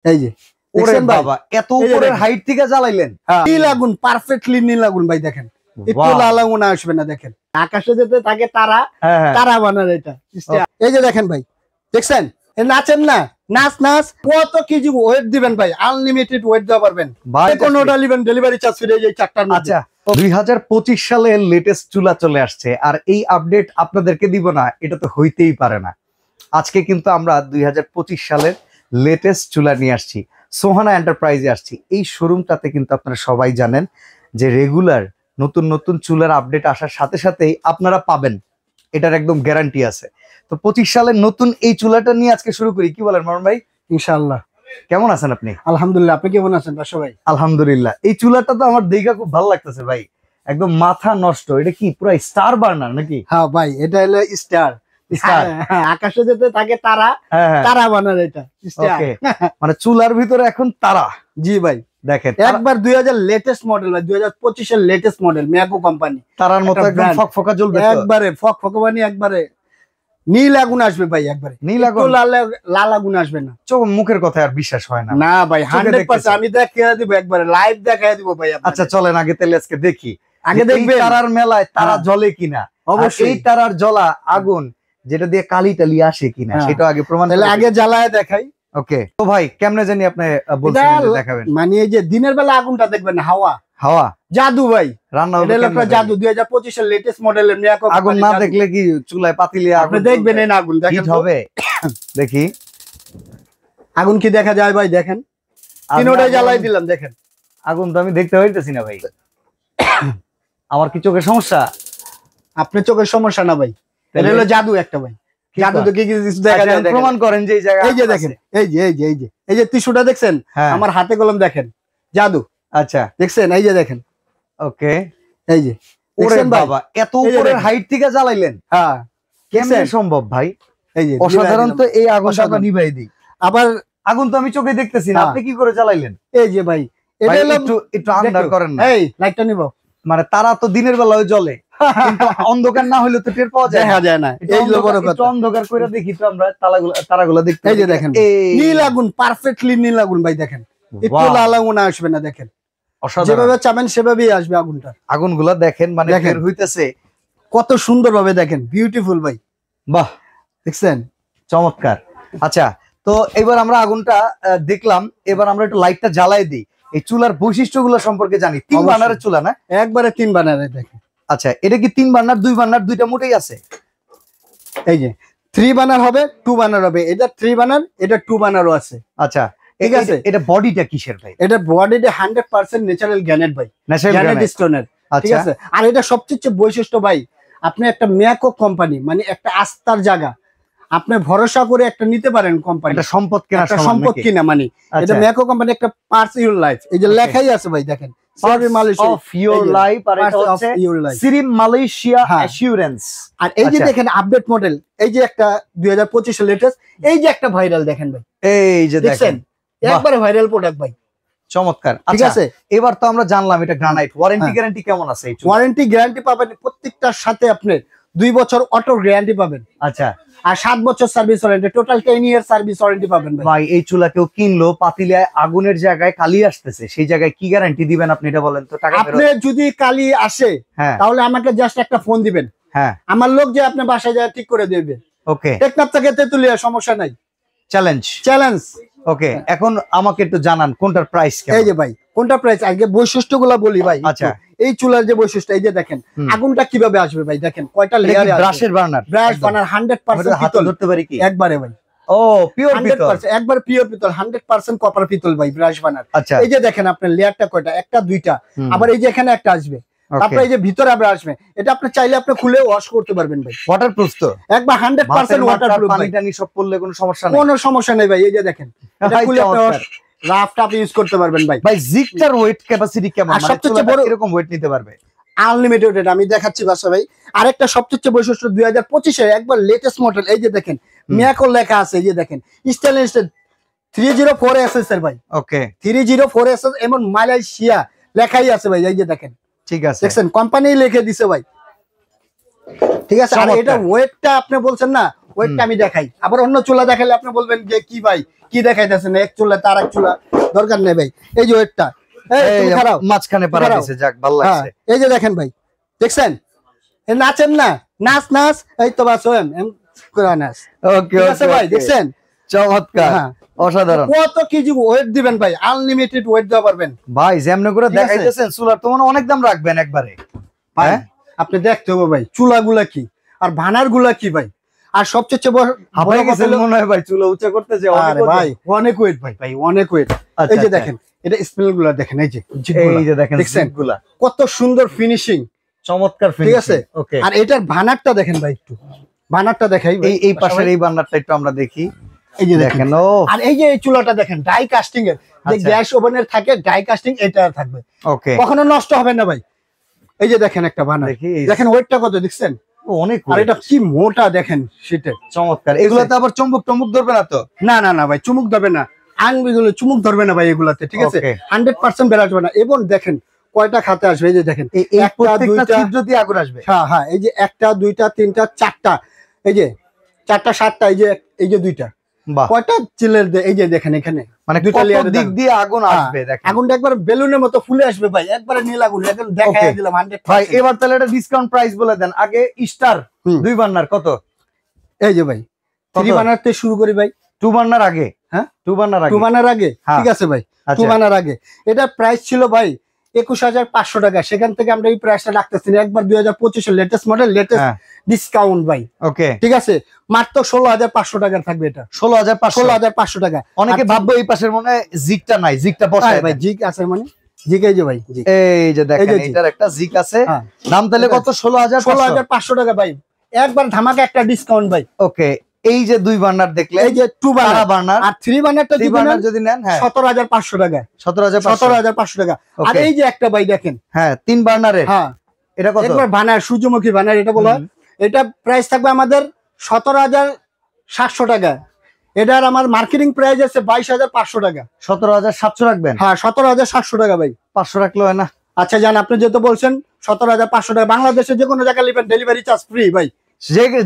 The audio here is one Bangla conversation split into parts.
এই যে ওরে বাবা, এত উপরের হাইট থেকে জ্বালাইলেন। নীল আগুন, পারফেক্টলি নীল আগুন ভাই। দেখেন একটু লাল আগুন আসবে না। দেখেন আকাশে যেতে থাকে তারা, তারা বানার এটা। এই যে দেখেন ভাই, দেখছেন নাচেন না, নাচ নাচ। কত কেজি ওয়েট দিবেন ভাই? আনলিমিটেড ওয়েট দেওয়া পারবেন ভাই। কোনটা নেবেন ডেলিভারি চার্জ ফ্রি। এই চারটার মধ্যে। আচ্ছা, 2025 সালে লেটেস্ট চুলা চলে আসছে, আর এই আপডেট আপনাদেরকে দিব না এটা তো হইতেই পারে না। আজকে কিন্তু আমরা 2025 সালের লেটেস্ট চুলা নিয়ে আসছি, সোহানা এন্টারপ্রাইজে আসছি। এই শোরুমটাতে কিন্তু আপনারা সবাই জানেন যে রেগুলার নতুন নতুন চুলার আপডেট আসার সাথে সাথেই আপনারা পাবেন, এটার একদম গ্যারান্টি আছে। তো 25 সালের নতুন এই চুলাটা নিয়ে আজকে শুরু করি, কি বলেন মামুন ভাই? ইনশাআল্লাহ। কেমন আছেন আপনি? আলহামদুলিল্লাহ, আপনি কেমন আছেন ভাই? আলহামদুলিল্লাহ। এই চুলাটা তো আমার দেখে খুব ভালো লাগতেছে ভাই, একদম মাথা নষ্ট। এটা কি পুরো স্টার বার্নার নাকি? হ্যাঁ ভাই, এটা হলো স্টার। আকাশে যেতে থাকে তারা, তারা বানার এটা স্টার। মানে চুলার ভিতরে এখন তারা। জি ভাই, দেখেন একবার 2000 লেটেস্ট মডেল ভাই, 2025 এর লেটেস্ট মডেল মিয়াকো কোম্পানি। তারার মতো একদম ফকফকা জ্বলবে, একবারে ফকফকা বানি, একবারে নীল আগুন আসবে ভাই। একবারে নীল আগুন, লাল আগুন আসবে না। চোখ মুখের কথা আর বিশ্বাস হয় না। না ভাই, 100% আমি দেখিয়ে দিব, একবারে লাইভ দেখায় দিব ভাই। আচ্ছা চলেন আগে তাহলে আজকে দেখি, আগে দেখবেন তারার মেলায় তারা জ্বলে কিনা। অবশ্যই এই তারার জ্বলা আগুন যেটা দিয়ে কালি টালি আসে কিনা সেটা আগে প্রমাণ। তাহলে আগে জ্বালায় দেখাই। ওকে, তো ভাই কেমনে জানি আপনি বলছেন দেখাবেন? মানে এই যে দিনের বেলা আগুনটা দেখবেন, হাওয়া হাওয়া জাদু ভাই, রান্না হবে জাদু। 2025 এর লেটেস্ট মডেলের মিয়াকো আগুন না দেখলে কি চুলায় পাতিলে আপনি দেখবেন এই আগুন দেখেন হবে। দেখি আগুন কি দেখা যায় ভাই? দেখেন তিনটাই জ্বালাই দিলাম, দেখেন আগুন তো আমি দেখতে পাইতেছি না ভাই। আমার কি চোখের সমস্যা? আপনার চোখের সমস্যা না ভাই, এটা হলো জাদু একটা ভাই। জাদু তো কি কিছু দেখা যায়? প্রমাণ করেন যে এই জায়গা। এই যে দেখেন, এই যে এই যে এই যে এই যে টিস্যুটা দেখছেন আমার হাতে কলম, দেখেন জাদু। আচ্ছা দেখছেন, এই যে দেখেন। ওকে, এই যে ওরে বাবা, এত উপরের হাইট থেকে জ্বালাইলেন। হ্যাঁ, কেমনে সম্ভব ভাই? এই যে অসাধারণ। তো এই আগুনটা আমরা নিভাই দিই। আবার আগুন তো আমি চোখে দেখতেছি না, আপনি কি করে জ্বালাইলেন? এই যে ভাই, এটা একটু আন্দার করেন না। এই লাইটটা নিব, মানে তারা তো দিনের বেলায় জ্বলে, কিন্তু অন্ধকার না হলে তো টের পাওয়া যায় না। এই বড় কথা, অন্ধকার করে দেখি তো আমরা তারাগুলো দেখতে। এই যে দেখেন নীল আগুন, পারফেক্টলি নীল আগুন ভাই। দেখেন একটু লাল আগুন আসবে না। দেখেন যেভাবে চাবেন সেভাবেই আসবে আগুনটা। আগুনগুলো দেখেন, মানে বের হইতেছে কত সুন্দর ভাবে। দেখেন বিউটিফুল ভাই। বাহ, দেখছেন, চমৎকার। আচ্ছা, তো এবার আমরা আগুনটা দেখলাম, এবার আমরা একটু লাইটটা জ্বালাই দিই। এই চুলার বৈশিষ্ট্যগুলো সম্পর্কে জানি। 3 বার্নারের চুলা না? একবারে 3 বার্নারের। দেখেন আচ্ছা, এটা কি 3 বার্নার 2 বার্নার দুইটা মোটেই আছে? এই যে 3 বার্নার হবে, 2 বার্নার হবে। এটা 3 বার্নার, এটা 2 বার্নারও আছে। আচ্ছা ঠিক আছে। এটা বডিটা কিসের ভাই? এটা বডিটা 100% ন্যাচারাল গ্রানাইট ভাই, গ্রানাইট স্টোনের। ঠিক আছে। আর এটা সবচেয়ে বৈশিষ্ট্য ভাই, আপনি একটা মিয়াকো কোম্পানি, মানে একটা আস্থার জায়গা, আপনি ভরসা করে একটা নিতে পারেন কোম্পানি। এটা সম্পদ কিনা, সম্পদ কিনা মানে এটা মিয়াকো কোম্পানি একটা পার্টস ইউর লাইফ। এই যে লেখাই আছে ভাই, দেখেন আর এই যে দেখেন আপডেট মডেল। এই যে একটা 2025 এর লেটেস্ট, এই যে একটা ভাইরাল দেখেন ভাই, এই যে দেখেন একবারে ভাইরাল প্রোডাক্ট ভাই। চমৎকার। ঠিক আছে, এবার তো আমরা জানলাম এটা গ্রানাইট। ওয়ারেন্টি গ্যারান্টি কেমন আছে? ওয়ারেন্টি গ্যারান্টি পাবেন প্রত্যেকটার সাথে, আপনি 2 বছর অটো গ্যারান্টি পাবেন। আচ্ছা, আর 7 বছর service warranty, total 10 year service warranty পাবেন ভাই। এই চুলা কেউ কিনলো, পাতিলে আগুনের জায়গায় কালি আসতেছে, সেই জায়গায় কি গ্যারান্টি দিবেন আপনি এটা বলেন তো? টাকা আপনি যদি কালি আসে তাহলে আমাকে জাস্ট একটা ফোন দিবেন, আমার লোক যে আপনার বাসায় যায় ঠিক করে দেবে। ওকে, টেকনাফ থেকে তেতুলিয়া, সমস্যা নাই। চ্যালেঞ্জ। ওকে, এখন আমাকে একটু জানান কোনটার প্রাইস কেমন? এই যে ভাই, কোনটা প্রাইস আগে বৈশিষ্ট্যগুলো বলি ভাই। আচ্ছা, এই চুলার যে বৈশিষ্ট্য, এই যে দেখেন আগুনটা কিভাবে আসবে ভাই। দেখেন কয়টা লেয়ার আছে। ব্রাশের বার্নার, ব্রাশ বার্নার 100% পিতল ধরতে পারি কি? একবারে ভাই। ও পিওর পিতল, একবার পিওর পিতল, 100% কপার পিতল ভাই, ব্রাশ বার্নার। আচ্ছা, এই যে দেখেন আপনার লেয়ারটা কয়টা, একটা দুইটা, আবার এই যে এখানে একটা আসবে, তারপরে এই যে ভিতরে আবার আসবে। এটা আপনি চাইলে আপনি খুলে ওয়াশ করতে পারবেন ভাই। ওয়াটারপ্রুফ তো একবার 100% ওয়াটারপ্রুফ। পানি টানি সব পড়লে কোনো সমস্যা নেই, কোনো সমস্যা নেই ভাই। এই যে দেখেন এটা খুলে আপনি রাফ টাপ ইউজ করতে পারবেন ভাই। ভাই জিগটার ওয়েট ক্যাপাসিটি কেমন? মানে সবচেয়ে বড় এরকম ওয়েট নিতে পারবে? আনলিমিটেড। আমি দেখাচ্ছি বাসা ভাই। আরেকটা সবচেয়ে বৈশিষ্ট্য 2025 এর একবার লেটেস্ট মডেল। এই যে দেখেন মিয়াকো লেখা আছে, এই যে দেখেন স্টেনলেস 304SS এর ভাই। ওকে, 304SS এমন মালয়েশিয়া লেখাই আছে ভাই। এই যে দেখেন, ঠিক আছে, দেখছেন কোম্পানি লিখে দিছে ভাই। ঠিক আছে। আর এটা ওয়েটটা আপনি বলছেন না, ওইটা আমি দেখাই, আবার অন্য চুলা দেখাইলে আপনি বলবেন যে কি ভাই কি দেখাইতেছেন, এক চুলা তার এক চুলা দরকার নেই ভাই। এই যে ওইটা মাঝখানে পারা দিয়েছে, যাক ভালো লাগছে। এই যে দেখেন ভাই, দেখছেন নাচেন না, নাচ নাচ, এই তো বাস এম করে নাচ। ওকে ওকে ভাই, দেখছেন চমৎকার, অসাধারণ। কত কেজি ওয়েট দিবেন ভাই, আনলিমিটেড ওয়েট দিতে পারবেন ভাই। যেমন করে দেখাইতেছেন চুলার তো মানে অনেক দাম রাখবেন একবারে। হ্যাঁ আপনি দেখতে হবে ভাই চুলাগুলা কি আর ভানার গুলা কি ভাই। আর সবচেয়ে বড় মনে হয় ভাই চুলা উঁচা করতে যে ভাই অনেক ওয়েট ভাই, ভাই অনেক ওয়েট। এই যে দেখেন এটা স্মেল গুলা দেখেন, এই যে দেখেন গুলা কত সুন্দর ফিনিশিং, চমৎকার ঠিক আছে। আর এটার ভানারটা দেখেন ভাই, একটু ভানারটা দেখাই। এই পাশের এই ভানারটা একটু আমরা দেখি। এই যে দেখেন, আর এই যে এই চুলাটা দেখেন ডাই কাস্টিং এর, যে গ্যাস ওভেনের থাকে ডাই কাস্টিং, এটা থাকবে, ওকে, কখনো নষ্ট হবে না ভাই। এই যে দেখেন একটা ভানার, দেখেন ওয়েটটা কত দেখছেন, অনেক। আর এটা কি মোটা দেখেন শীতে, চমৎকার। এগুলাতে আবার চুম্বক টম্বক ধরবে না তো? না না না ভাই, চুমুক ধরবে না, আংগুলো চুমুক ধরবে না ভাই এগুলাতে, ঠিক আছে। 100% বের আসবে না। এবং দেখেন কয়টা খাতে আসবে, এই যে দেখেন একটা দুইটা ছিদ্র দিয়ে আগুন আসবে। হ্যাঁ হ্যাঁ, এই যে একটা দুইটা তিনটা চারটা, এই যে চারটা সাতটা, এই যে দুইটা, কয়টা চিলের, এই যে দেখেন এখানে মানে দুইটা দিক দিয়ে আগুন আসবে। দেখেন আগুনটা একবার বেলুনের মতো ফুলে আসবে ভাই, একবারে নীল আগুন, একদম দেখাই দিলাম 100%। ভাই এবার তাহলে এটা ডিসকাউন্ট প্রাইস বলে দেন। আগে স্টার 2 বার্নার কত? এই যে ভাই 3 বার্নার থেকে শুরু করি ভাই। 2 বার্নার আগে, হ্যাঁ 2 বার্নার আগে, 2 বার্নার আগে, ঠিক আছে ভাই। 2 বার্নার আগে এটা প্রাইস ছিল ভাই 21,500 টাকা, সেখান থেকে আমরা এই প্রাইসটা রাখতেছি না, একবার 2025 এর লেটেস্ট মডেল, লেটেস্ট ডিসকাউন্ট ভাই, ওকে, ঠিক আছে। মাত্র 16,500 টাকা থাকবে এটা, 16,500 টাকা। অনেকে ভাববে এই পাশের মনে হয় জিগটা নাই, জিগটা বসায় ভাই, জিগ আছে মানে জিগ, এই যে ভাই জিগ, এই যে দেখেন এটার একটা জিগ আছে। দাম তাহলে কত? 16,500 টাকা ভাই, একবার ধামাকা একটা ডিসকাউন্ট ভাই। ওকে, এই যে 2 বার্নার দেখলেন, এই যে 2 বার্নার, আর 3 বার্নারটা যদি নেন 17,500 টাকা, 17,500 টাকা। আর এই যে একটা ভাই দেখেন, হ্যাঁ 3 বার্নারের, হ্যাঁ এটা কত? একবার বার্নার, সূর্যমুখী বার্নার এটা বলা, এটা প্রাইস থাকবে আমাদের 17,700 টাকা। এটার আমার মার্কেটিং প্রাইস আছে 22,500 টাকা। 17,700 রাখবেন? হ্যাঁ 17,700 টাকা ভাই, 500 রাখলে হয় না? আচ্ছা জান, আপনি যেহেতু বলছেন 17,500 টাকা, বাংলাদেশে যে কোনো জায়গায় নেবেন ডেলিভারি চার্জ ফ্রি ভাই,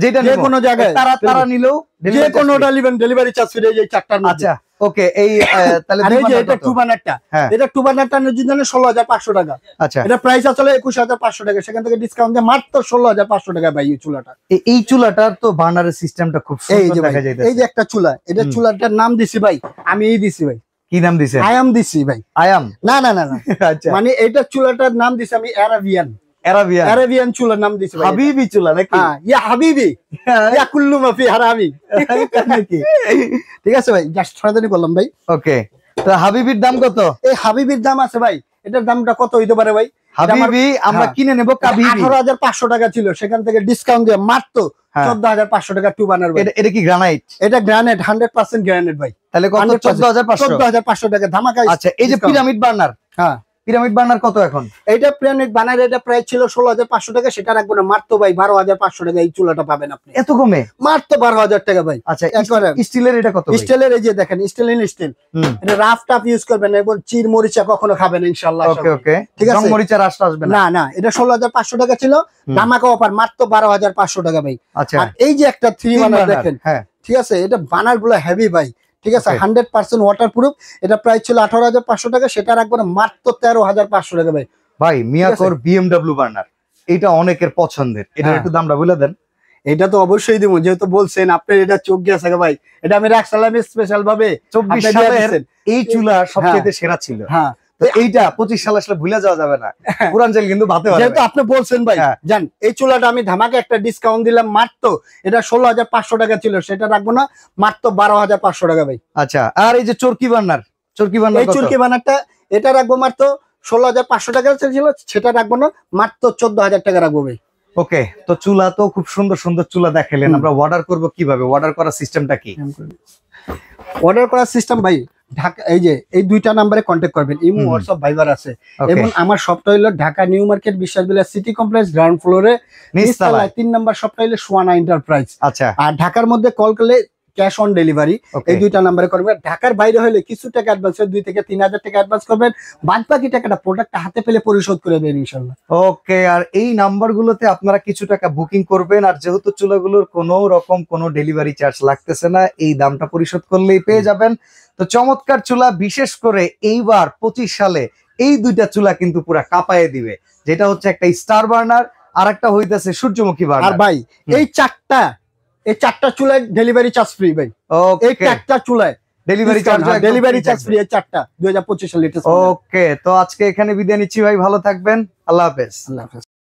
যেটা যে কোনো জায়গায় তারা নিলেও যে কোনোটা নেবেন ডেলিভারি চার্জ ফ্রি, এই চারটার মধ্যে। আচ্ছা ওকে, এই তাহলে এই যে এটা 2 বার্নারটা, এটা 2 বার্নারটা জন্য 16,500 টাকা। আচ্ছা, এটা প্রাইস আসলে 21,500 টাকা, সেখান থেকে ডিসকাউন্ট দিয়ে মাত্র 16,500 টাকা ভাই এই চুলাটা। এই চুলাটার তো বার্নারের সিস্টেমটা খুব সুন্দর দেখা যাইতেছে। এই যে একটা চুলা, এটা চুলাটার নাম দিছি ভাই, আমি এই দিছি ভাই। কি নাম দিছেন? আয়াম দিছি ভাই। আয়াম? না না না না, আচ্ছা, মানে এটা চুলাটার নাম দিছি আমি অ্যারাবিয়ান চুলার নাম দিছি ভাই। হাবিবি চুলা নাকি? হ্যাঁ, ইয়া হাবিবি, ইয়া কুল্লু মাফি হারামি নাকি, ঠিক আছে ভাই, জাস্ট সরাসরি বললাম ভাই। ওকে, তো হাবিবির দাম কত? এই হাবিবির দাম আছে ভাই, এটার দামটা কত হইতে পারে ভাই? হাবিবি আমরা কিনে নেব কাবিবি, 18,500 টাকা ছিল, সেখান থেকে ডিসকাউন্ট দিয়ে মাত্র 14,500 টাকা 2 বার্নার ভাই। এটা কি গ্রানাইট? এটা গ্রানাইট, 100% গ্রানাইট ভাই। তাহলে কত? 14,500 টাকা ধামাকা। আচ্ছা, এই যে পিরামিড বার্নার, হ্যাঁ পিরামিড বার্নার কত এখন? এটা পিরামিড বার্নার, এটা প্রাইস ছিল 16,500 টাকা, সেটা রাখবো না, মাত্র ভাই 12,500 টাকা এই চুলাটা পাবেন আপনি। এত কমে? মাত্র 12,000 টাকা ভাই। আচ্ছা, স্টিলের এটা কত? স্টিলের, এই যে দেখেন স্টিল, এটা রাফ টাফ ইউজ করবেন, এবং চির মরিচা কখনো খাবেন ইনশাআল্লাহ। ওকে ওকে, ঠিক আছে, মরিচা রাস আসবে না না, এটা 16,500 টাকা ছিল, ধামাকা অফার মাত্র 12,500 টাকা ভাই। আচ্ছা, আর এই যে একটা 3 বার্নার দেখেন, হ্যাঁ ঠিক আছে, এটা বার্নার গুলো হেভি ভাই, ঠিক আছে, 100% ওয়াটারপ্রুফ। এটা প্রাইস ছিল 18,500 টাকা, সেটা রাখবো না, মাত্র 13,500 টাকা ভাই। ভাই মিয়াকোর বিএমডব্লিউ বার্নার, এটা অনেকের পছন্দের, এটা একটু দামটা বলে দেন। এটা তো অবশ্যই দিব, যেহেতু বলছেন আপনার এটা চোখ গেছে ভাই, এটা আমি রাখছিলাম স্পেশাল ভাবে। 24 সালের এই চুলা সবচেয়ে সেরা ছিল, হ্যাঁ, তো এইটা 25 সাল আসলে ভুলে যাওয়া যাবে না, পুরাঞ্চল কিন্তু ভাতে পারবে। যেহেতু আপনি বলছেন ভাই, জান এই চুলাটা আমি ধামাকে একটা ডিসকাউন্ট দিলাম, মাত্র এটা 16,500 টাকা ছিল, সেটা রাখবো না, মাত্র 12,500 টাকা ভাই। আচ্ছা, আর এই যে চরকি বার্নার, এই চরকি বার্নারটা এটা রাখবো মাত্র 16,500 টাকা ছিল, সেটা রাখবো না, মাত্র 14,000 টাকা রাখবো ভাই। ওকে, তো চুলা তো খুব সুন্দর সুন্দর চুলা দেখালেন, আমরা অর্ডার করব কিভাবে? অর্ডার করার সিস্টেমটা কি? অর্ডার করার সিস্টেম ভাই, ঢাকা এই যে এই দুইটা নম্বরে কন্ট্যাক্ট করবেন, ইমো হোয়াটসঅ্যাপ ভাইবার আছে। এবং আমার শপটা হলো ঢাকা নিউ মার্কেট বিশ্বাস বিলাস সিটি কমপ্লেক্স গ্রাউন্ড ফ্লোরে নিচতলায় 3 নম্বর শপটা হলো সোয়ানা এন্টারপ্রাইজ। আচ্ছা, আর ঢাকার মধ্যে কল করলে ক্যাশ অন ডেলিভারি। এই দুইটা নাম্বারে করবেন। ঢাকার বাইরে হলে কিছু টাকা অ্যাডভান্স, 2 থেকে 3,000 টাকা অ্যাডভান্স করবেন, বাদ বাকি টাকাটা প্রোডাক্ট হাতে পেলে পরিশোধ করে দেবেন ইনশাআল্লাহ। ওকে, আর এই নাম্বারগুলোতে আপনারা কিছু টাকা বুকিং করবেন, আর যেহেতু চুলাগুলোর কোনো রকম কোনো ডেলিভারি চার্জ লাগতেছে না, এই দামটা পরিশোধ করলেই পেয়ে যাবেন। তো চমৎকার চুলা, বিশেষ করে এইবার 25 সালে এই দুইটা চুলা কিন্তু পুরা কাঁপায়ে দিবে, যেটা হচ্ছে একটা স্টার বার্নার আর একটা হইতেছে সূর্যমুখী আর বার্নার। ভাই এই চারটা চুলায় ডেলিভারি চার্জ ফ্রি ভাই। এই চারটা চুলায় ডেলিভারি চার্জ ফ্রি, এই চারটা 2025 সালের লেটেস্ট। ওকে, তো আজকে এখানে বিদায় নিচ্ছি ভাই, ভালো থাকবেন, আল্লাহ হাফেজ। আল্লাহ হাফেজ।